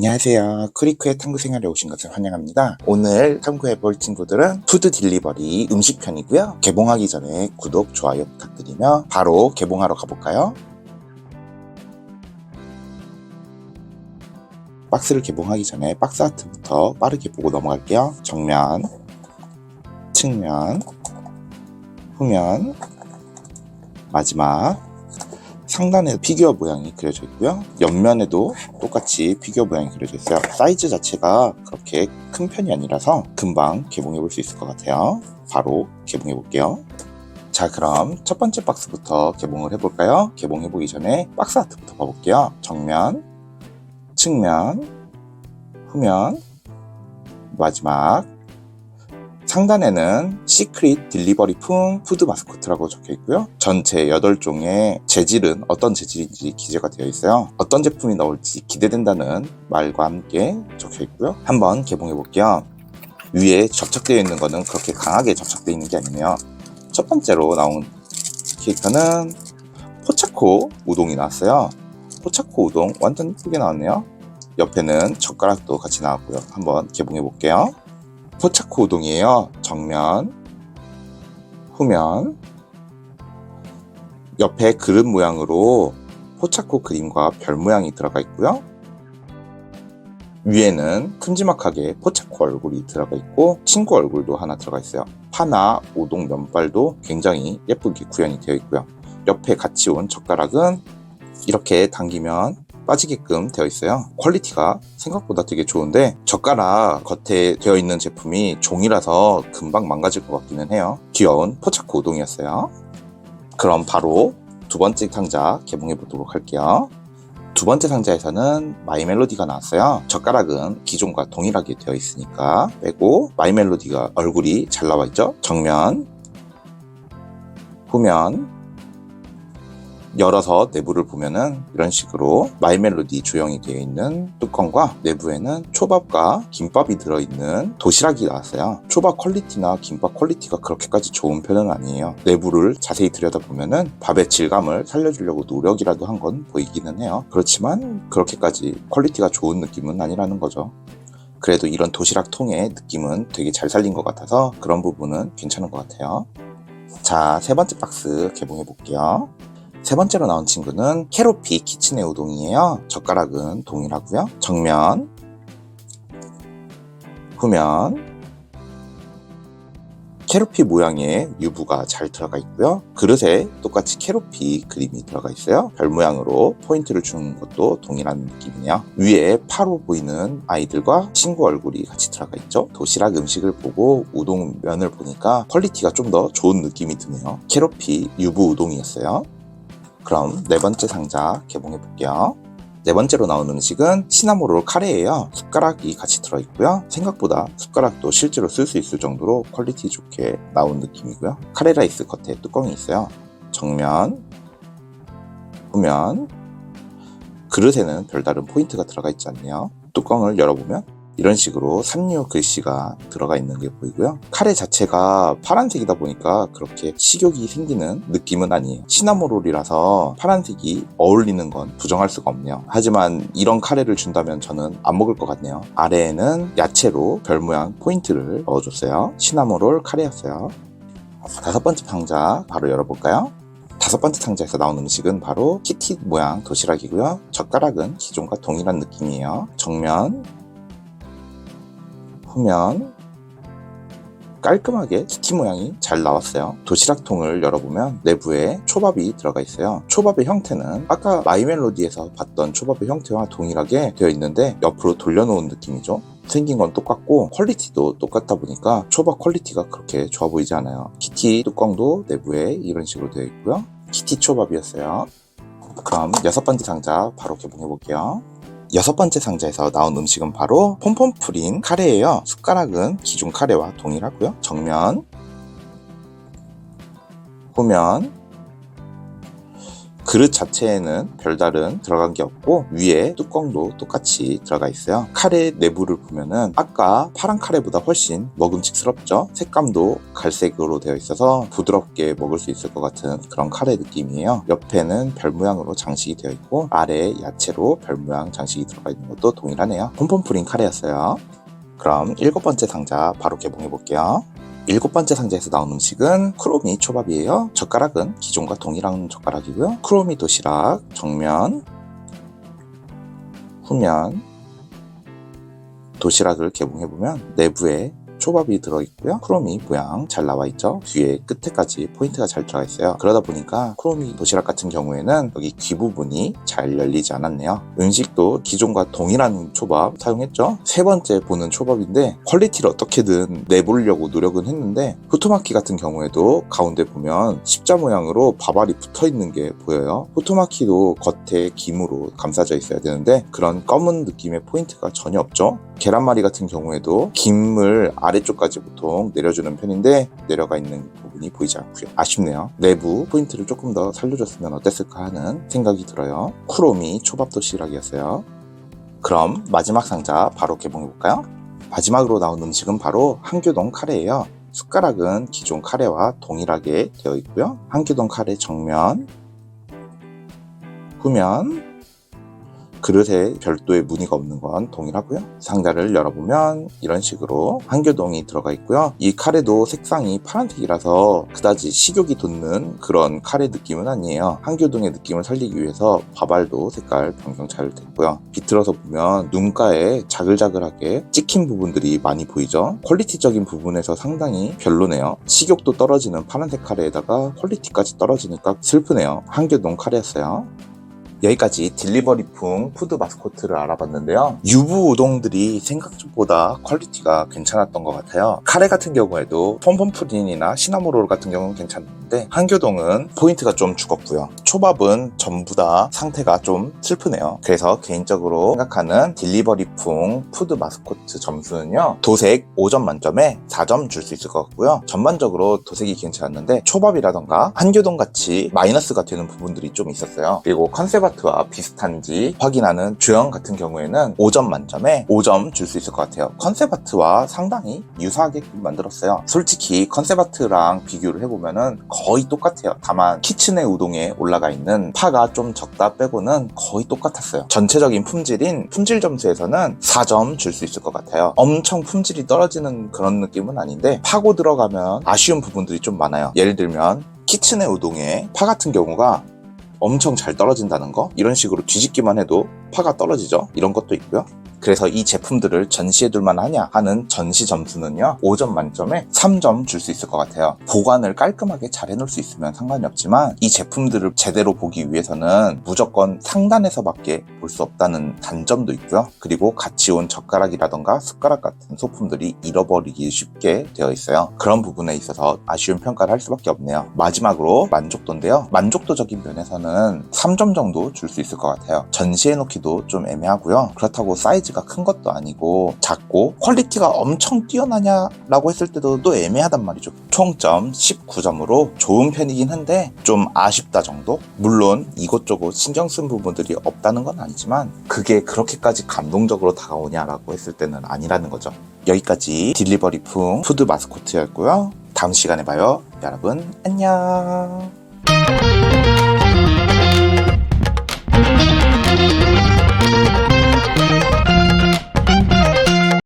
안녕하세요. 크리크의 탐구 생활에 오신 것을 환영합니다. 오늘 탐구해 볼 친구들은 푸드 딜리버리 음식편이고요. 개봉하기 전에 구독, 좋아요 부탁드리며 바로 개봉하러 가볼까요? 박스를 개봉하기 전에 박스 아트부터 빠르게 보고 넘어갈게요. 정면, 측면, 후면, 마지막. 상단에 피규어 모양이 그려져 있고요. 옆면에도 똑같이 피규어 모양이 그려져 있어요. 사이즈 자체가 그렇게 큰 편이 아니라서 금방 개봉해 볼 수 있을 것 같아요. 바로 개봉해 볼게요. 자, 그럼 첫 번째 박스부터 개봉을 해볼까요? 개봉해 보기 전에 박스 아트부터 봐볼게요. 정면, 측면, 후면, 마지막. 상단에는 시크릿 딜리버리품 푸드 마스코트라고 적혀 있고요. 전체 8종의 재질은 어떤 재질인지 기재가 되어 있어요. 어떤 제품이 나올지 기대된다는 말과 함께 적혀 있고요. 한번 개봉해 볼게요. 위에 접착되어 있는 거는 그렇게 강하게 접착되어 있는 게 아니네요. 첫 번째로 나온 캐릭터는 포차코 우동이 나왔어요. 포차코 우동 완전 예쁘게 나왔네요. 옆에는 젓가락도 같이 나왔고요. 한번 개봉해 볼게요. 포차코 우동이에요. 정면, 후면, 옆에 그릇 모양으로 포차코 그림과 별 모양이 들어가 있고요. 위에는 큼지막하게 포차코 얼굴이 들어가 있고 친구 얼굴도 하나 들어가 있어요. 파나 우동 면발도 굉장히 예쁘게 구현이 되어 있고요. 옆에 같이 온 젓가락은 이렇게 당기면 빠지게끔 되어 있어요. 퀄리티가 생각보다 되게 좋은데 젓가락 겉에 되어 있는 제품이 종이라서 금방 망가질 것 같기는 해요. 귀여운 포차코 우동이었어요. 그럼 바로 두 번째 상자 개봉해 보도록 할게요. 두 번째 상자에서는 마이멜로디가 나왔어요. 젓가락은 기존과 동일하게 되어 있으니까 빼고 마이멜로디가 얼굴이 잘 나와 있죠. 정면, 후면, 열어서 내부를 보면은 이런 식으로 마이멜로디 조형이 되어 있는 뚜껑과 내부에는 초밥과 김밥이 들어있는 도시락이 나왔어요. 초밥 퀄리티나 김밥 퀄리티가 그렇게까지 좋은 편은 아니에요. 내부를 자세히 들여다보면은 밥의 질감을 살려주려고 노력이라도 한 건 보이기는 해요. 그렇지만 그렇게까지 퀄리티가 좋은 느낌은 아니라는 거죠. 그래도 이런 도시락 통의 느낌은 되게 잘 살린 것 같아서 그런 부분은 괜찮은 것 같아요. 자, 세 번째 박스 개봉해 볼게요. 세 번째로 나온 친구는 캐로피 키친의 우동이에요. 젓가락은 동일하고요. 정면, 후면, 캐로피 모양의 유부가 잘 들어가 있고요. 그릇에 똑같이 캐로피 그림이 들어가 있어요. 별 모양으로 포인트를 주는 것도 동일한 느낌이에요. 위에 파로 보이는 아이들과 친구 얼굴이 같이 들어가 있죠. 도시락 음식을 보고 우동면을 보니까 퀄리티가 좀 더 좋은 느낌이 드네요. 캐로피 유부 우동이었어요. 그럼 네 번째 상자 개봉해 볼게요. 네 번째로 나오는 음식은 시나모롤 카레예요. 숟가락이 같이 들어있고요. 생각보다 숟가락도 실제로 쓸 수 있을 정도로 퀄리티 좋게 나온 느낌이고요. 카레 라이스 겉에 뚜껑이 있어요. 정면, 후면, 그릇에는 별다른 포인트가 들어가 있지 않네요. 뚜껑을 열어보면 이런 식으로 산유 글씨가 들어가 있는 게 보이고요. 카레 자체가 파란색이다 보니까 그렇게 식욕이 생기는 느낌은 아니에요. 시나모롤이라서 파란색이 어울리는 건 부정할 수가 없네요. 하지만 이런 카레를 준다면 저는 안 먹을 것 같네요. 아래에는 야채로 별 모양 포인트를 넣어줬어요. 시나모롤 카레였어요. 다섯 번째 상자 바로 열어볼까요? 다섯 번째 상자에서 나온 음식은 바로 키티 모양 도시락이고요. 젓가락은 기존과 동일한 느낌이에요. 정면, 후면 깔끔하게 키티 모양이 잘 나왔어요. 도시락통을 열어보면 내부에 초밥이 들어가 있어요. 초밥의 형태는 아까 마이멜로디에서 봤던 초밥의 형태와 동일하게 되어 있는데 옆으로 돌려놓은 느낌이죠. 생긴 건 똑같고 퀄리티도 똑같다 보니까 초밥 퀄리티가 그렇게 좋아 보이지 않아요. 키티 뚜껑도 내부에 이런 식으로 되어 있고요. 키티 초밥이었어요. 그럼 여섯 번째 상자 바로 개봉해 볼게요. 여섯 번째 상자에서 나온 음식은 바로 폼폼프린 카레예요. 숟가락은 기존 카레와 동일하고요. 정면, 후면, 그릇 자체에는 별다른 들어간 게 없고 위에 뚜껑도 똑같이 들어가 있어요. 카레 내부를 보면은 아까 파란 카레보다 훨씬 먹음직스럽죠. 색감도 갈색으로 되어 있어서 부드럽게 먹을 수 있을 것 같은 그런 카레 느낌이에요. 옆에는 별 모양으로 장식이 되어 있고 아래에 야채로 별 모양 장식이 들어가 있는 것도 동일하네요. 폼폼프린 카레였어요. 그럼 7번째 상자 바로 개봉해 볼게요. 7번째 상자에서 나온 음식은 쿠로미 초밥이에요. 젓가락은 기존과 동일한 젓가락이고요. 쿠로미 도시락 정면, 후면, 도시락을 개봉해보면 내부에 초밥이 들어있고요. 쿠로미 모양 잘 나와있죠. 뒤에 끝에까지 포인트가 잘 들어가 있어요. 그러다 보니까 쿠로미 도시락 같은 경우에는 여기 귀 부분이 잘 열리지 않았네요. 음식도 기존과 동일한 초밥 사용했죠. 세 번째 보는 초밥인데 퀄리티를 어떻게든 내보려고 노력은 했는데 후토마키 같은 경우에도 가운데 보면 십자 모양으로 밥알이 붙어있는 게 보여요. 후토마키도 겉에 김으로 감싸져 있어야 되는데 그런 검은 느낌의 포인트가 전혀 없죠. 계란말이 같은 경우에도 김을 아래쪽까지 보통 내려주는 편인데 내려가 있는 부분이 보이지 않고요. 아쉽네요. 내부 포인트를 조금 더 살려줬으면 어땠을까 하는 생각이 들어요. 쿠로미 초밥 도시락이었어요. 그럼 마지막 상자 바로 개봉해볼까요? 마지막으로 나온 음식은 바로 한교동 카레예요. 숟가락은 기존 카레와 동일하게 되어 있고요. 한교동 카레 정면, 후면, 그릇에 별도의 무늬가 없는 건 동일하고요. 상자를 열어보면 이런 식으로 한교동이 들어가 있고요. 이 카레도 색상이 파란색이라서 그다지 식욕이 돋는 그런 카레 느낌은 아니에요. 한교동의 느낌을 살리기 위해서 밥알도 색깔 변경 잘 됐고요. 비틀어서 보면 눈가에 자글자글하게 찍힌 부분들이 많이 보이죠. 퀄리티적인 부분에서 상당히 별로네요. 식욕도 떨어지는 파란색 카레에다가 퀄리티까지 떨어지니까 슬프네요. 한교동 카레였어요. 여기까지 딜리버리풍 푸드 마스코트를 알아봤는데요. 유부 우동들이 생각보다 퀄리티가 괜찮았던 것 같아요. 카레 같은 경우에도 폼폼프린이나 시나모롤 같은 경우는 괜찮은데 한교동은 포인트가 좀 죽었고요. 초밥은 전부 다 상태가 좀 슬프네요. 그래서 개인적으로 생각하는 딜리버리풍 푸드 마스코트 점수는요. 도색 5점 만점에 4점 줄 수 있을 것 같고요. 전반적으로 도색이 괜찮았는데 초밥이라던가 한교동 같이 마이너스가 되는 부분들이 좀 있었어요. 그리고 컨셉 아트와 비슷한지 확인하는 주형 같은 경우에는 5점 만점에 5점 줄 수 있을 것 같아요. 컨셉 아트와 상당히 유사하게 만들었어요. 솔직히 컨셉 아트랑 비교를 해보면은 거의 똑같아요. 다만 키츠네 우동에 올라가 있는 파가 좀 적다 빼고는 거의 똑같았어요. 전체적인 품질 점수에서는 4점 줄 수 있을 것 같아요. 엄청 품질이 떨어지는 그런 느낌은 아닌데 파고 들어가면 아쉬운 부분들이 좀 많아요. 예를 들면 키츠네 우동에 파 같은 경우가 엄청 잘 떨어진다는 거, 이런 식으로 뒤집기만 해도 파가 떨어지죠. 이런 것도 있고요. 그래서 이 제품들을 전시해둘만 하냐 하는 전시 점수는요 5점 만점에 3점 줄 수 있을 것 같아요. 보관을 깔끔하게 잘 해놓을 수 있으면 상관이 없지만 이 제품들을 제대로 보기 위해서는 무조건 상단에서밖에 볼 수 없다는 단점도 있고요. 그리고 같이 온 젓가락이라던가 숟가락 같은 소품들이 잃어버리기 쉽게 되어 있어요. 그런 부분에 있어서 아쉬운 평가를 할 수밖에 없네요. 마지막으로 만족도인데요. 만족도적인 면에서는 3점 정도 줄 수 있을 것 같아요. 전시해놓기도 좀 애매하고요. 그렇다고 사이즈가 큰 것도 아니고 작고 퀄리티가 엄청 뛰어나냐라고 했을 때도 또 애매하단 말이죠. 총점 19점으로 좋은 편이긴 한데 좀 아쉽다 정도? 물론 이것저것 신경 쓴 부분들이 없다는 건 아니지만 그게 그렇게까지 감동적으로 다가오냐라고 했을 때는 아니라는 거죠. 여기까지 딜리버리풍 푸드 마스코트였고요. 다음 시간에 봐요. 여러분 안녕.